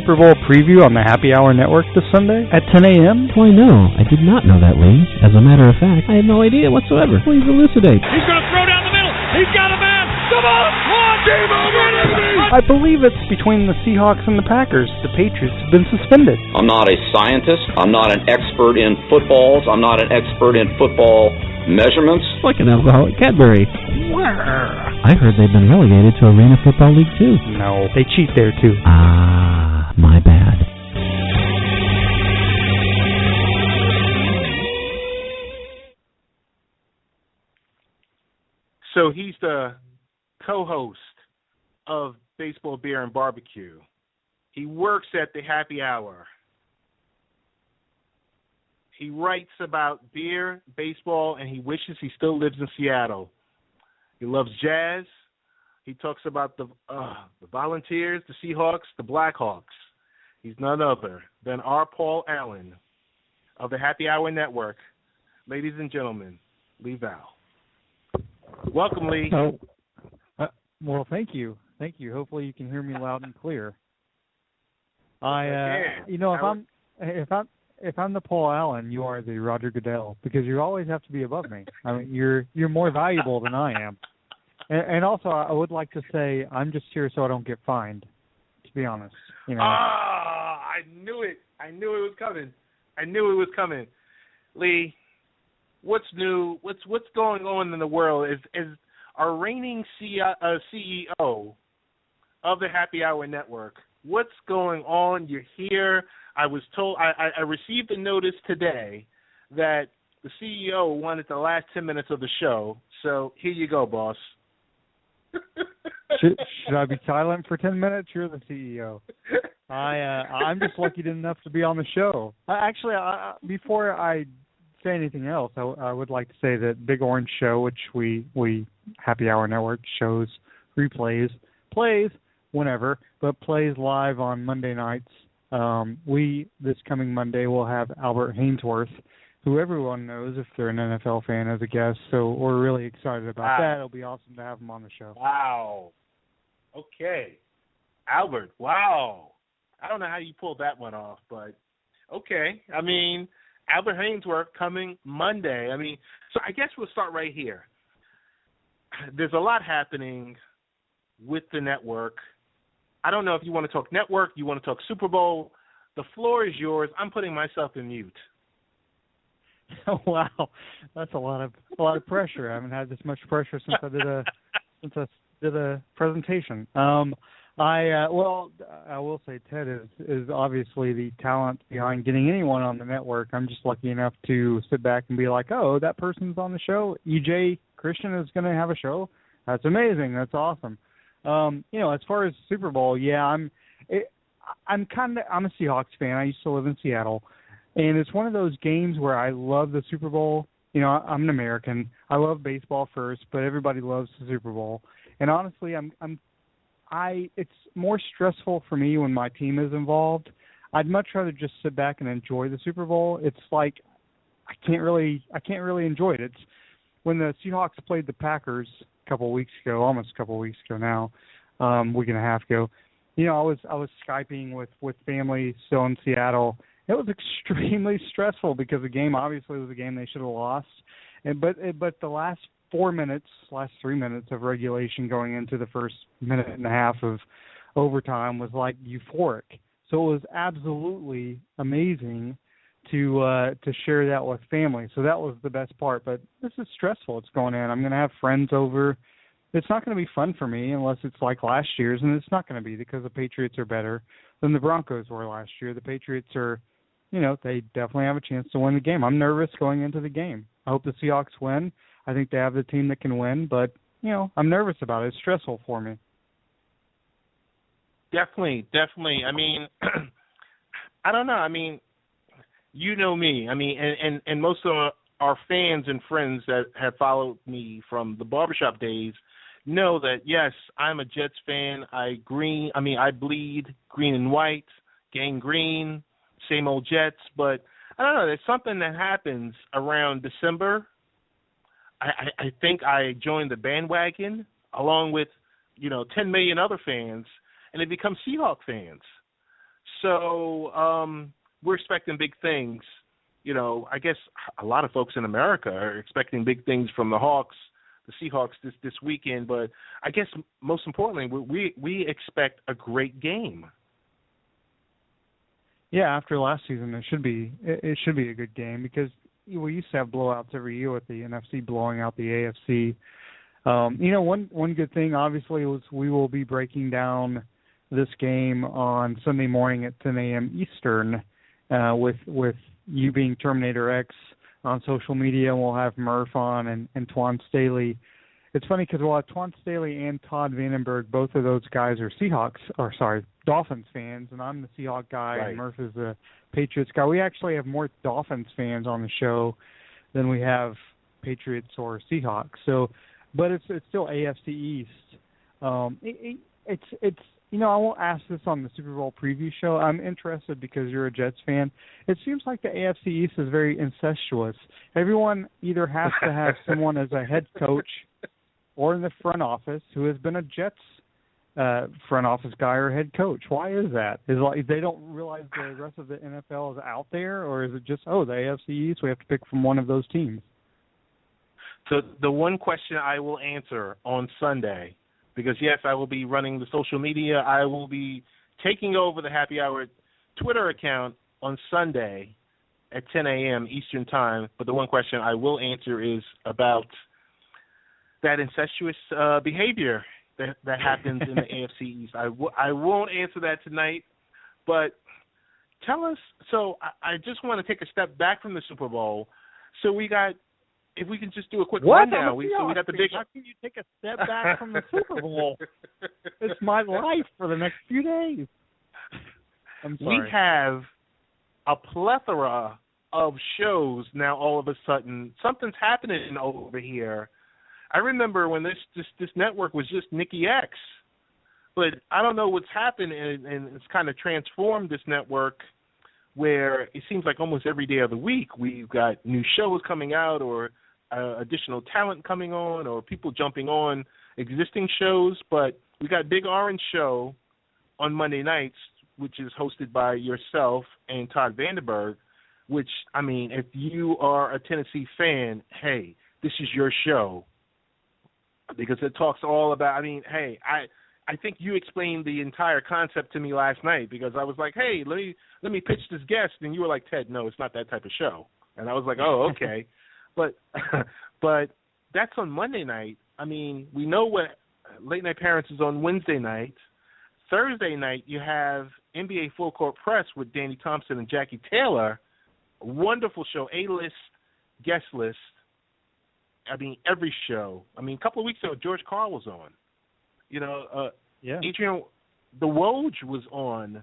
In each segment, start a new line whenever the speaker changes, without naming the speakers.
Super Bowl preview on the Happy Hour Network this Sunday at 10 a.m.?
Why, no. I did not know that, Lee. As a matter of fact, I had no idea whatsoever. Please elucidate.
He's going to throw down the middle. He's got a man. The ball. Game over.
I believe it's between the Seahawks and the Packers. The Patriots have been suspended.
I'm not a scientist. I'm not an expert in footballs. I'm not an expert in football measurements.
Like an alcoholic Cadbury. I heard they've been relegated to Arena Football League too.
No, they cheat there too.
Ah, my bad.
So he's the co-host of Baseball, Beer, and Barbecue. He works at the Happy Hour. He writes about beer, baseball, and he wishes he still lives in Seattle. He loves jazz. He talks about the Volunteers, the Seahawks, the Blackhawks. He's none other than our Paul Allen of the Happy Hour Network. Ladies and gentlemen, Lee Vowell. Welcome, Lee.
Well, thank you. Thank you. Hopefully you can hear me loud and clear. If I'm the Paul Allen, you are the Roger Goodell, because you always have to be above me. I mean, you're more valuable than I am. And also, I would like to say I'm just here so I don't get fined, to be honest. You know.
I knew it. I knew it was coming. Lee, what's new? What's going on in the world? Is our reigning CEO of the Happy Hour Network, what's going on? You're here. I was told, I received a notice today that the CEO wanted the last 10 minutes of the show. So here you go, boss.
Should I be silent for 10 minutes? You're the CEO. I'm just lucky enough to be on the show. Actually, before I say anything else, I would like to say that Big Orange Show, which we Happy Hour Network shows, replays, plays whenever, but plays live on Monday nights. This coming Monday, will have Albert Hainsworth, who everyone knows if they're an NFL fan, as a guest. So we're really excited about that. It'll be awesome to have him on the show.
Wow. Okay. Albert, wow. I don't know how you pulled that one off, but okay. I mean, Albert Hainsworth coming Monday. I mean, so I guess we'll start right here. There's a lot happening with the network. I don't know if you want to talk network, you want to talk Super Bowl. The floor is yours. I'm putting myself in mute.
Oh, wow, that's a lot of pressure. I haven't had this much pressure since I did a presentation. I will say Ted is obviously the talent behind getting anyone on the network. I'm just lucky enough to sit back and be like, oh, that person's on the show. EJ Christian is going to have a show. That's amazing. That's awesome. As far as Super Bowl, yeah, I'm a Seahawks fan. I used to live in Seattle, and it's one of those games where I love the Super Bowl. You know, I'm an American. I love baseball first, but everybody loves the Super Bowl. And honestly, it's more stressful for me when my team is involved. I'd much rather just sit back and enjoy the Super Bowl. It's like I can't really enjoy it. It's when the Seahawks played the Packers almost a couple weeks ago now, week and a half ago. You know, I was Skyping with family still in Seattle. It was extremely stressful because the game obviously was a game they should have lost. But the last 3 minutes of regulation going into the first minute and a half of overtime was like euphoric. So it was absolutely amazing to share that with family. So that was the best part. But this is stressful. It's going in. I'm going to have friends over. It's not going to be fun for me unless it's like last year's, and it's not going to be because the Patriots are better than the Broncos were last year. The Patriots are, they definitely have a chance to win the game. I'm nervous going into the game. I hope the Seahawks win. I think they have the team that can win, but, I'm nervous about it. It's stressful for me.
Definitely. I mean, I don't know. I mean, you know me. I mean, and most of our fans and friends that have followed me from the barbershop days know that, yes, I'm a Jets fan. I bleed green and white, gang green, same old Jets. But I don't know. There's something that happens around December. I think I joined the bandwagon along with, 10 million other fans, and they become Seahawk fans. So we're expecting big things. You know, I guess a lot of folks in America are expecting big things from the Seahawks this weekend. But I guess most importantly, we expect a great game.
Yeah, after last season, it should be a good game because we used to have blowouts every year with the NFC blowing out the AFC. One good thing obviously was we will be breaking down this game on Sunday morning at 10 a.m. Eastern with you being Terminator X on social media. We'll have Murph on and Twan Staley. It's funny because we'll have Twan Staley and Todd Vandenberg. Both of those guys are Dolphins fans, and I'm the Seahawk guy,
right.
And Murph is the Patriots guy. We actually have more Dolphins fans on the show than we have Patriots or Seahawks. So, but it's still AFC East. It's I won't ask this on the Super Bowl preview show. I'm interested because you're a Jets fan. It seems like the AFC East is very incestuous. Everyone either has to have someone as a head coach or in the front office who has been a Jets front office guy or head coach. Why is that? Is it like they don't realize the rest of the NFL is out there, or is it just, the AFC East, we have to pick from one of those teams?
So the one question I will answer on Sunday, because, yes, I will be running the social media. I will be taking over the Happy Hour Twitter account on Sunday at 10 a.m. Eastern Time. But the one question I will answer is about that incestuous behavior that happens in the AFC East. I won't answer that tonight, but tell us. So I just want to take a step back from the Super Bowl. So we got, if we can just do a quick rundown. We got the big.
How can you take a step back from the Super Bowl? It's my life for the next few days. I'm sorry.
We have a plethora of shows now. All of a sudden, something's happening over here. I remember when this network was just Nikki X, but I don't know what's happened, and it's kind of transformed this network where it seems like almost every day of the week we've got new shows coming out or additional talent coming on or people jumping on existing shows. But we got Big Orange Show on Monday nights, which is hosted by yourself and Todd Vandenberg, which, I mean, if you are a Tennessee fan, hey, this is your show. Because it talks all about, I think you explained the entire concept to me last night because I was like, hey, let me pitch this guest. And you were like, Ted, no, it's not that type of show. And I was like, oh, okay. but that's on Monday night. I mean, we know what Late Night Parents is on Wednesday night. Thursday night, you have NBA Full Court Press with Danny Thompson and Jackie Taylor. A wonderful show, A-list, guest list. I mean, every show. I mean, a couple of weeks ago, George Carl was on. Adrian, the Woj was on.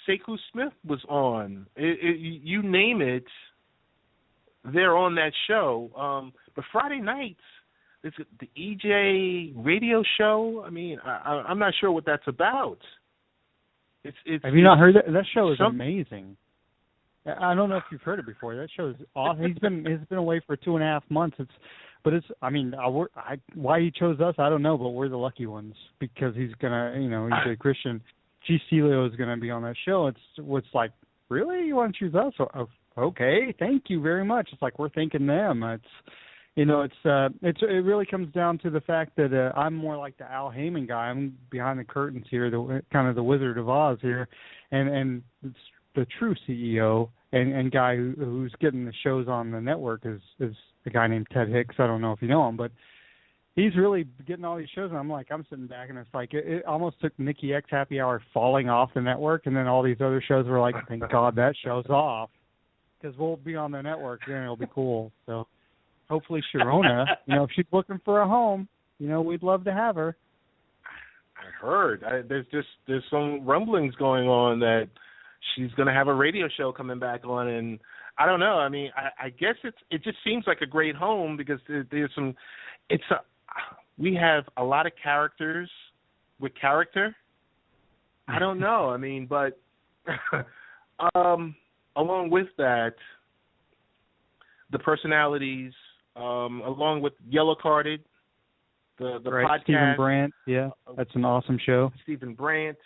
Sekou Smith was on. You name it, they're on that show. But Friday nights, it's the EJ radio show. I mean, I'm not sure what that's about.
Have you not heard that? That show is amazing. I don't know if you've heard it before. That show is awesome. He's been away for 2.5 months. Why he chose us, I don't know, but we're the lucky ones because he's gonna, he's a Christian. G. Celio is gonna be on that show. It's like, really, you want to choose us? Okay, thank you very much. It's like we're thanking them. It really comes down to the fact that I'm more like the Al Heyman guy. I'm behind the curtains here, kind of the Wizard of Oz here, and it's the true CEO and guy who's getting the shows on the network is a guy named Ted Hicks. I don't know if you know him, but he's really getting all these shows. And I'm sitting back, and it's like it almost took Nikki X Happy Hour falling off the network, and then all these other shows were like, thank God that show's off because we'll be on the network then. It'll be cool. So hopefully Sharona, if she's looking for a home, we'd love to have her.
I heard there's some rumblings going on that she's going to have a radio show coming back on, and I don't know. I mean, I guess it just seems like a great home because we have a lot of characters with character. I don't know. I mean, but along with that, the personalities, along with Yellow Carded, the
right,
podcast.
Stephen Brandt, yeah, that's an awesome show.
Stephen Brandt.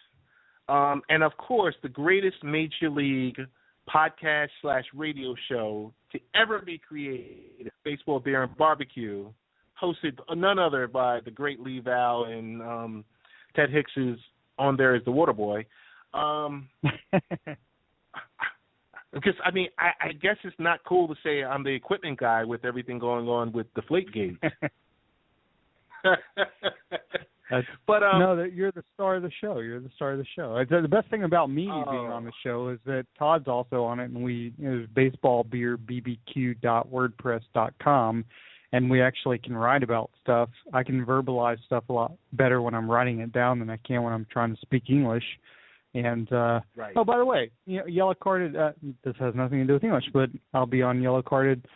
And, of course, the greatest Major League podcast/radio show to ever be created, Baseball, Beer, and Barbecue, hosted none other by the great Lee Vowell and Ted Hicks is on there as the water boy. Because, I mean, I guess it's not cool to say I'm the equipment guy with everything going on with Deflategate. But
no, you're the star of the show. You're the star of the show. The best thing about me being on the show is that Todd's also on it, and it's baseballbeerbbq.wordpress.com, and we actually can write about stuff. I can verbalize stuff a lot better when I'm writing it down than I can when I'm trying to speak English. And
right.
Oh, by the way, Yellow Carded. This has nothing to do with English, but I'll be on Yellow Carded.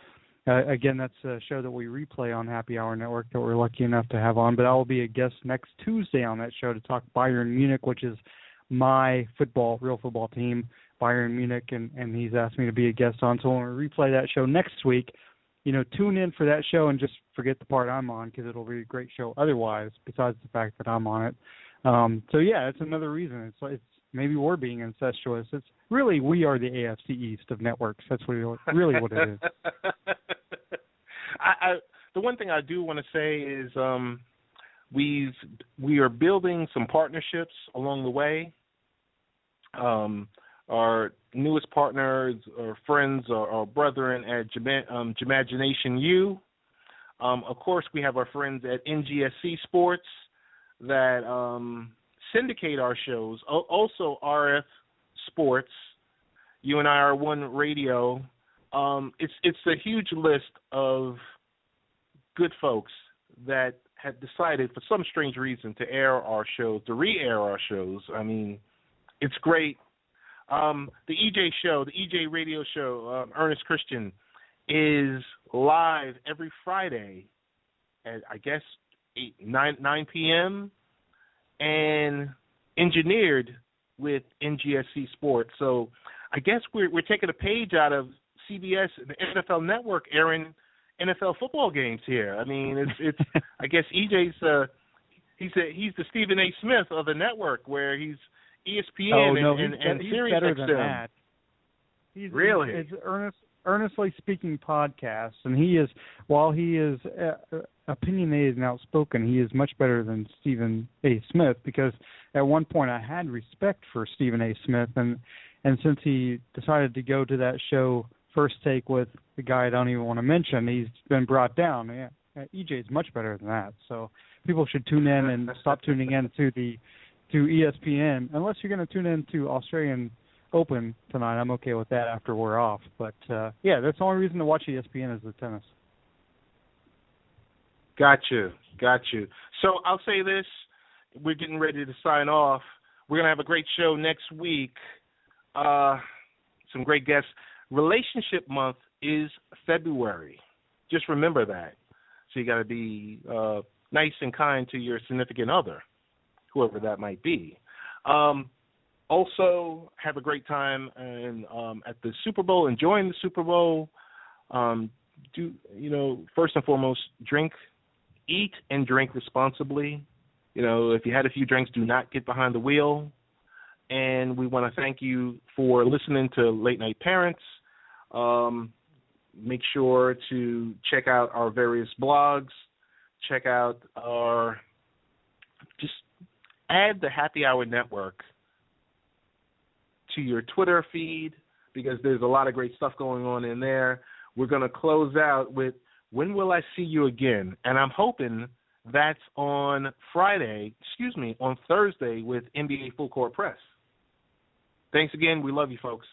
Again, that's a show that we replay on Happy Hour Network that we're lucky enough to have on. But I will be a guest next Tuesday on that show to talk Bayern Munich, which is my real football team, Bayern Munich, and he's asked me to be a guest on. So when we replay that show next week, tune in for that show and just forget the part I'm on because it'll be a great show otherwise, besides the fact that I'm on it. So, yeah, it's another reason. It's maybe we're being incestuous. It's really, we are the AFC East of networks. That's really what it is.
The one thing I do want to say is we are building some partnerships along the way. Our newest partners or friends or brethren at Jamagination U. Of course, we have our friends at NGSC Sports that syndicate our shows. Also, RF Sports, UNIR One Radio. It's a huge list of good folks that have decided, for some strange reason, to re-air our shows. I mean, it's great. The EJ radio show, Ernest Christian, is live every Friday at, I guess, 9 p.m., and engineered with NGSC Sports. So I guess we're taking a page out of CBS and the NFL Network airing NFL football games here. I mean, it's I guess EJ's he's the Stephen A. Smith of the network, where he's ESPN and Sirius
better
XM.
than that.
Really?
It's Earnestly Speaking podcast, and while he is opinionated and outspoken, he is much better than Stephen A. Smith, because at one point I had respect for Stephen A. Smith, and since he decided to go to that show, First Take, with the guy I don't even want to mention, he's been brought down. Yeah, EJ is much better than that, so people should tune in and stop tuning in to ESPN, unless you're going to tune in to Australian Open tonight. I'm okay with that after we're off. But, yeah, that's the only reason to watch ESPN is the tennis.
Got you. So I'll say this. We're getting ready to sign off. We're going to have a great show next week. Some great guests. Relationship month is February. Just remember that. So you got to be nice and kind to your significant other, whoever that might be. Also, have a great time at the Super Bowl, enjoying the Super Bowl. First and foremost, eat and drink responsibly. If you had a few drinks, do not get behind the wheel. And we want to thank you for listening to Late Night Parents. Make sure to check out our various blogs. Check out just add the Happy Hour Network to your Twitter feed, because there's a lot of great stuff going on in there. We're going to close out with When Will I See You Again? And I'm hoping that's on Thursday with NBA Full Court Press. Thanks again. We love you, folks.